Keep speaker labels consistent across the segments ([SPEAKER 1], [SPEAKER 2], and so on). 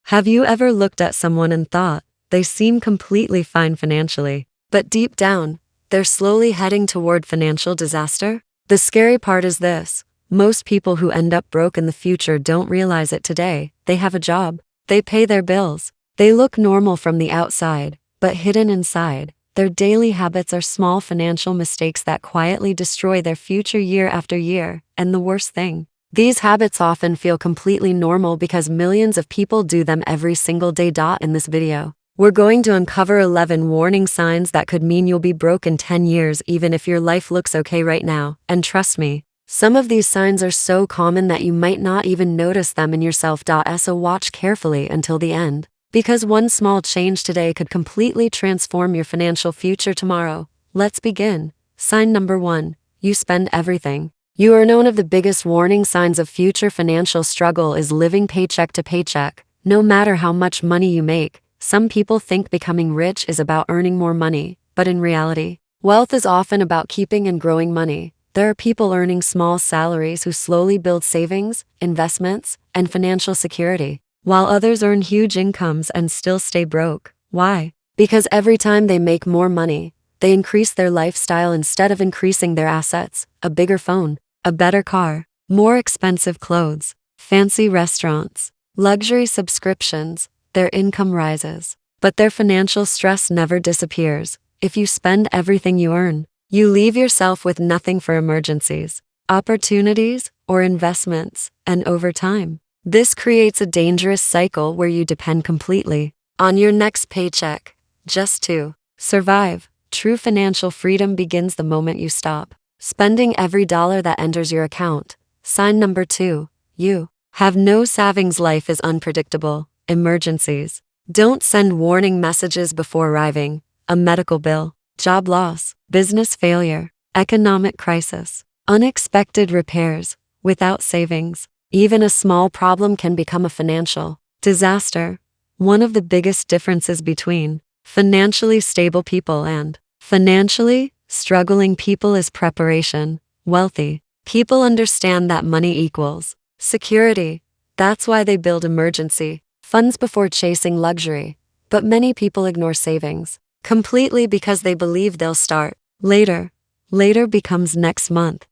[SPEAKER 1] Have you ever looked at someone and thought, they seem completely fine financially, but deep down, they're slowly heading toward financial disaster? The scary part is this: most people who end up broke in the future don't realize it today. They have a job, they pay their bills, they look normal from the outside, but hidden inside, their daily habits are small financial mistakes that quietly destroy their future year after year. And the worst thing, these habits often feel completely normal because millions of people do them every single day. In this video, we're going to uncover 11 warning signs that could mean you'll be broke in 10 years even if your life looks okay right now. And trust me, some of these signs are so common that you might not even notice them in yourself. So watch carefully until the end, because one small change today could completely transform your financial future tomorrow. Let's begin. Sign number 1. You spend everything. You are known of the biggest warning signs of future financial struggle is living paycheck to paycheck. No matter how much money you make, some people think becoming rich is about earning more money, but in reality, wealth is often about keeping and growing money. There are people earning small salaries who slowly build savings, investments, and financial security, while others earn huge incomes and still stay broke. Why? Because every time they make more money, they increase their lifestyle instead of increasing their assets: a bigger phone, a better car, more expensive clothes, fancy restaurants, luxury subscriptions. Their income rises, but their financial stress never disappears. If you spend everything you earn, you leave yourself with nothing for emergencies, opportunities, or investments, and over time, this creates a dangerous cycle where you depend completely on your next paycheck just to survive. True financial freedom begins the moment you stop spending every dollar that enters your account. Sign number 2. You have no savings. Life is unpredictable. Emergencies don't send warning messages before arriving. A medical bill, job loss, business failure, economic crisis, unexpected repairs. Without savings, even a small problem can become a financial disaster. One of the biggest differences between financially stable people and financially struggling people is preparation. Wealthy people understand that money equals security. That's why they build emergency funds before chasing luxury. But many people ignore savings completely because they believe they'll start later. Later becomes next month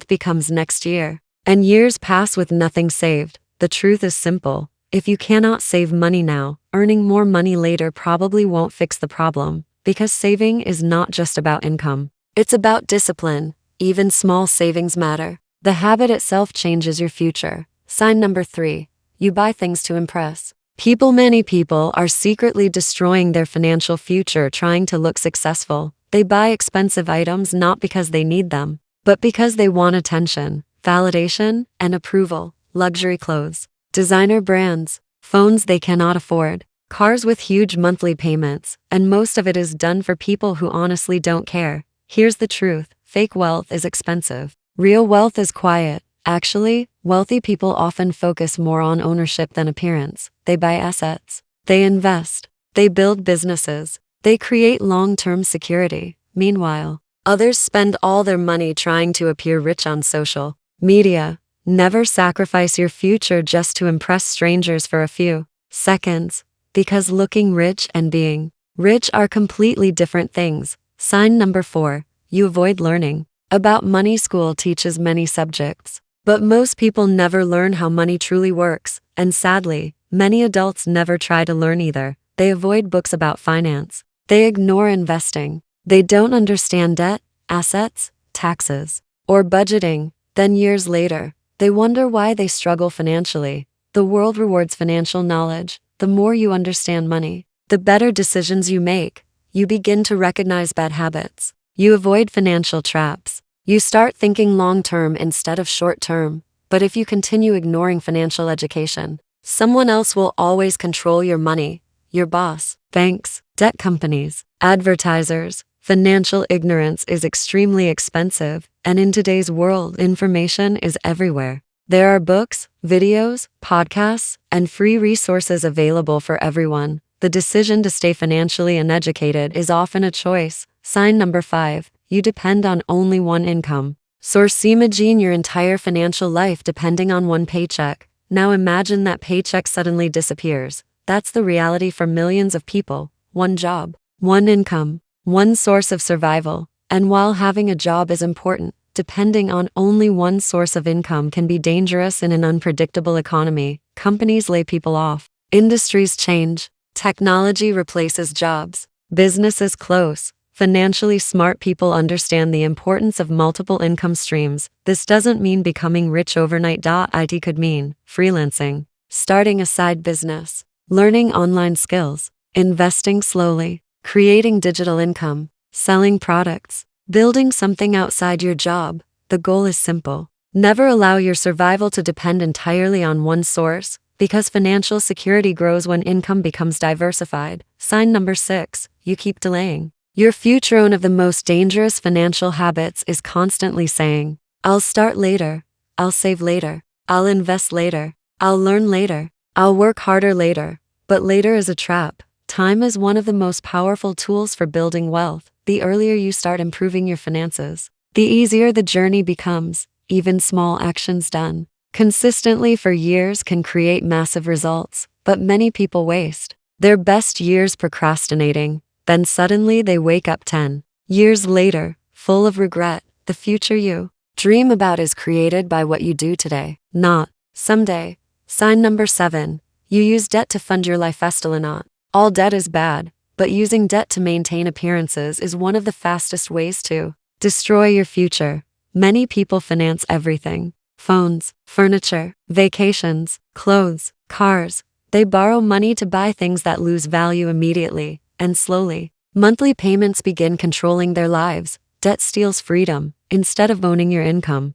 [SPEAKER 1] becomes next year, and years pass with nothing saved. The truth is simple: if you cannot save money now, earning more money later probably won't fix the problem. Because saving is not just about income, it's about discipline. Even small savings matter. The habit itself changes your future. Sign number 3. You buy things to impress people. Many people are secretly destroying their financial future trying to look successful. They buy expensive items not because they need them, but because they want attention, validation, and approval. Luxury clothes, designer brands, phones they cannot afford, cars with huge monthly payments, and most of it is done for people who honestly don't care. Here's the truth: fake wealth is expensive. Real wealth is quiet. Actually, wealthy people often focus more on ownership than appearance. They buy assets, they invest, they build businesses, they create long-term security. Meanwhile, others spend all their money trying to appear rich on social media. Never sacrifice your future just to impress strangers for a few seconds, because looking rich and being rich are completely different things. Sign number 4. You avoid learning about money. School teaches many subjects, but most people never learn how money truly works, and sadly, many adults never try to learn either. They avoid books about finance. They ignore investing. They don't understand debt, assets, taxes, or budgeting. Then years later, they wonder why they struggle financially. The world rewards financial knowledge. The more you understand money, the better decisions you make. You begin to recognize bad habits. You avoid financial traps. You start thinking long-term instead of short-term. But if you continue ignoring financial education, someone else will always control your money. Your boss, banks, debt companies, advertisers. Financial ignorance is extremely expensive, and in today's world, information is everywhere. There are books, videos, podcasts, and free resources available for everyone. The decision to stay financially uneducated is often a choice. Sign number 5. You depend on only one income source. Imagine your entire financial life depending on one paycheck. Now imagine that paycheck suddenly disappears. That's the reality for millions of people. One job, one income, one source of survival. And while having a job is important, depending on only one source of income can be dangerous in an unpredictable economy. Companies lay people off. Industries change. Technology replaces jobs. Businesses close. Financially smart people understand the importance of multiple income streams. This doesn't mean becoming rich overnight. It could mean freelancing, starting a side business, learning online skills, investing slowly, creating digital income, selling products, building something outside your job. The goal is simple. Never allow your survival to depend entirely on one source, because financial security grows when income becomes diversified. Sign number 6, you keep delaying. Your future. One of the most dangerous financial habits is constantly saying, I'll start later, I'll save later, I'll invest later, I'll learn later, I'll work harder later. But later is a trap. Time is one of the most powerful tools for building wealth. The earlier you start improving your finances, the easier the journey becomes. Even small actions done consistently for years can create massive results, but many people waste their best years procrastinating. Then suddenly they wake up 10 years later, full of regret. The future you dream about is created by what you do today, not someday. Sign number 7, you use debt to fund your lifestyle. Not all debt is bad, but using debt to maintain appearances is one of the fastest ways to destroy your future. Many people finance everything: phones, furniture, vacations, clothes, cars. They borrow money to buy things that lose value immediately. And slowly, monthly payments begin controlling their lives. Debt steals freedom. Instead of owning your income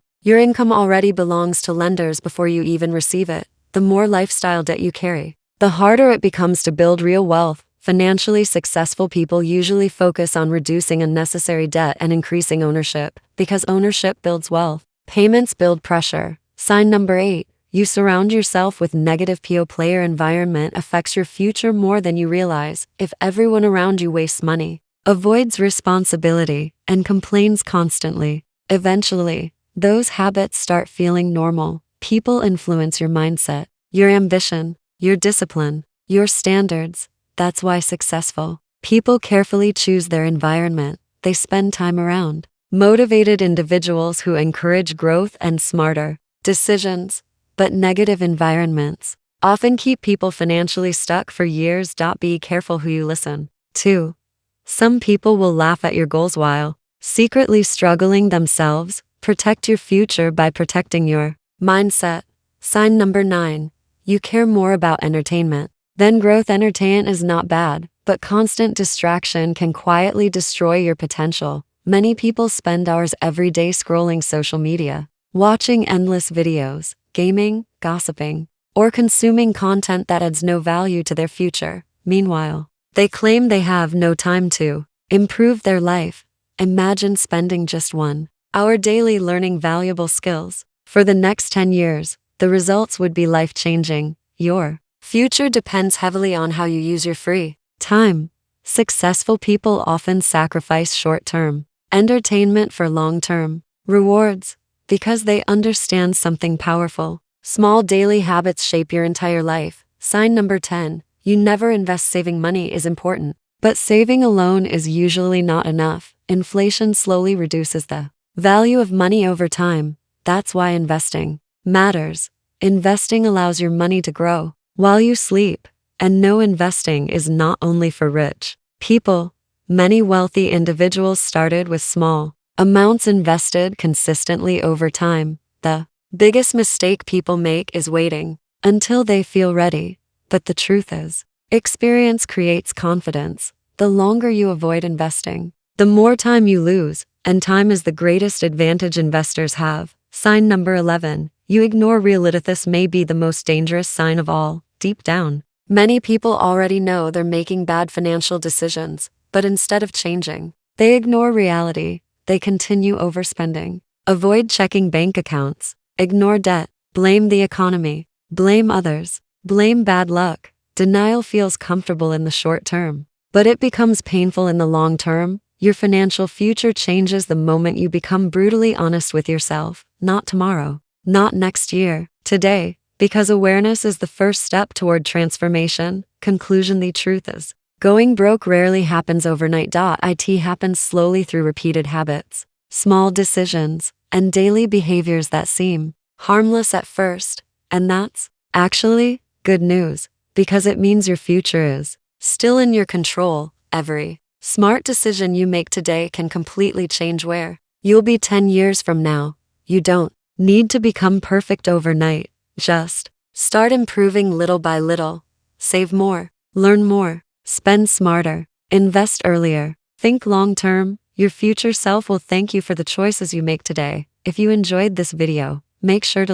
[SPEAKER 1] already belongs to lenders before you even receive it. The more lifestyle debt you carry, the harder it becomes to build real wealth. Financially successful people usually focus on reducing unnecessary debt and increasing ownership, because ownership builds wealth. Payments build pressure. Sign number 8, you surround yourself with negative people. Player environment affects your future more than you realize. If everyone around you wastes money, avoids responsibility, and complains constantly, eventually, those habits start feeling normal. People influence your mindset, your ambition, your discipline, your standards. That's why successful people carefully choose their environment. They spend time around motivated individuals who encourage growth and smarter decisions. But negative environments often keep people financially stuck for years. Be careful who you listen to. Some people will laugh at your goals while secretly struggling themselves. Protect your future by protecting your mindset. Sign number 9, you care more about entertainment than growth. Entertainment is not bad, but constant distraction can quietly destroy your potential. Many people spend hours every day scrolling social media, watching endless videos, gaming, gossiping, or consuming content that adds no value to their future. Meanwhile, they claim they have no time to improve their life. Imagine spending just 1 hour daily learning valuable skills. For the next 10 years, the results would be life-changing. Your future depends heavily on how you use your free time. Successful people often sacrifice short-term entertainment for long-term rewards, because they understand something powerful. Small daily habits shape your entire life. Sign number 10, you never invest. Saving money is important, but saving alone is usually not enough. Inflation slowly reduces the value of money over time. That's why investing matters. Investing allows your money to grow while you sleep. And no, investing is not only for rich people. Many wealthy individuals started with small amounts invested consistently over time. The biggest mistake people make is waiting until they feel ready. But the truth is, experience creates confidence. The longer you avoid investing, the more time you lose, and time is the greatest advantage investors have. Sign number 11, you ignore reality. This may be the most dangerous sign of all. Deep down, many people already know they're making bad financial decisions, but instead of changing, they ignore reality. They continue overspending, avoid checking bank accounts, ignore debt, blame the economy, blame others, blame bad luck. Denial feels comfortable in the short term, but it becomes painful in the long term. Your financial future changes the moment you become brutally honest with yourself. Not tomorrow, not next year, today. Because awareness is the first step toward transformation. Conclusion: the truth is, going broke rarely happens overnight. It happens slowly through repeated habits, small decisions, and daily behaviors that seem harmless at first. And that's actually good news, because it means your future is still in your control. Every smart decision you make today can completely change where you'll be 10 years from now. You don't need to become perfect overnight. Just start improving little by little. Save more, learn more, spend smarter, invest earlier, think long term. Your future self will thank you for the choices you make today. If you enjoyed this video, make sure to